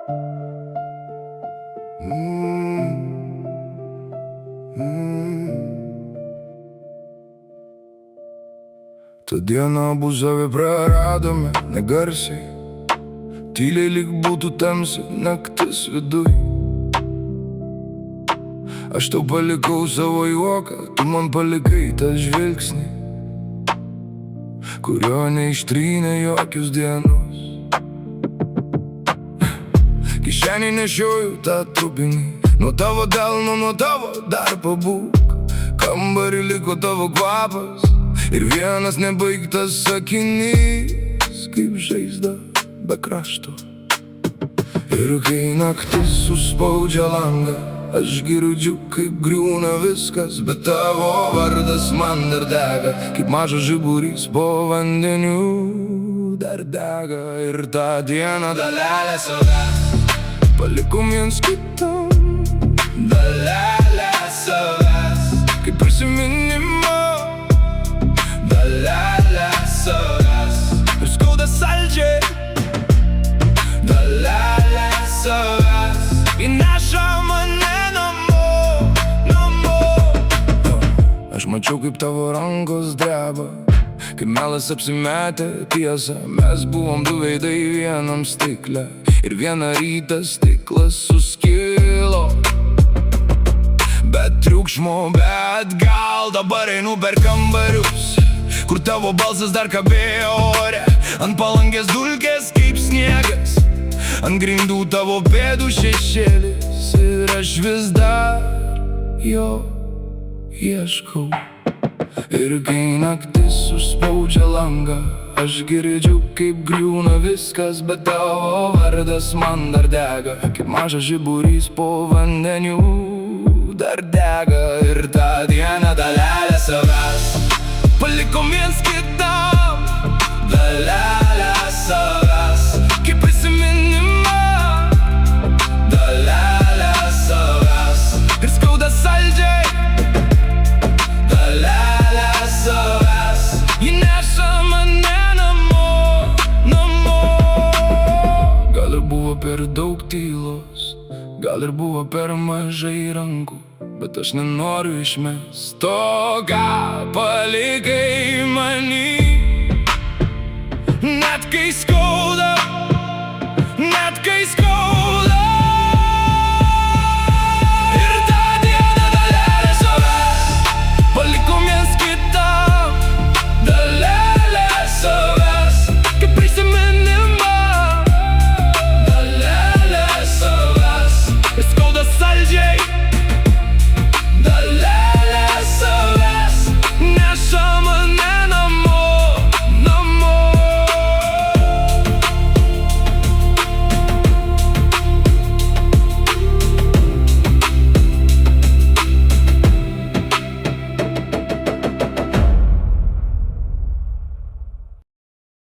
Tą dieną abu žavi praradome negarsiai, tyliai lyg būtų tamsi naktis viduj. Aš tau palikau savo juoką, tu man palikai tą žvilgsnį, kurio neištrynė jokios dienos. Kišenį nešioju tą trupinį, nuo tavo delno, nuo tavo dar pabūk. Kambarį liko tavo kvapas ir vienas nebaigtas sakinys, kaip žaizda be krašto. Ir kai naktis suspaudžia langą, aš girdžiu, kaip griūna viskas, bet tavo vardas man dar dega, kaip mažas žiburys po vandeniu dar dega. Ir tą dieną dalelę savęs palikom viens kitam, dalelę savęs, kaip prisiminimo, dalelę savęs. Ir skauda saldžiai, dalelę savęs, įneša mane namo, namo. Aš mačiau, kaip tavo rankos dreba, kaip melas apsimetė tiesą. Mes buvom du veidai vienam stikle, ir vieną rytą stiklas suskilo. Bet triukšmo, bet gal dabar einu per kambarius, kur tavo balsas dar kabėjo ore. Ant palangės dulkės kaip sniegas, ant grindų tavo pėdų šešėlis. Ir aš vis dar jo ieškau. Ir kai naktis suspaudžia langą, aš girdžiu, kaip griūna viskas, bet tavo vardas man dar dega, kaip mažas žiburys po vandeniu dar dega. Ir tą dieną dalelę savęs palikom viens kitam, dalelę savęs, kaip prisiminimą, dalelę savęs. Ir skauda saldžiai, dalelę savęs, ji neša mane namo, namo. Gal ir buvo per daug tylos, gal ir buvo per mažai rankų, bet aš nenoriu išmest to, ką palikai many. Net kai skauda, net kai skauda.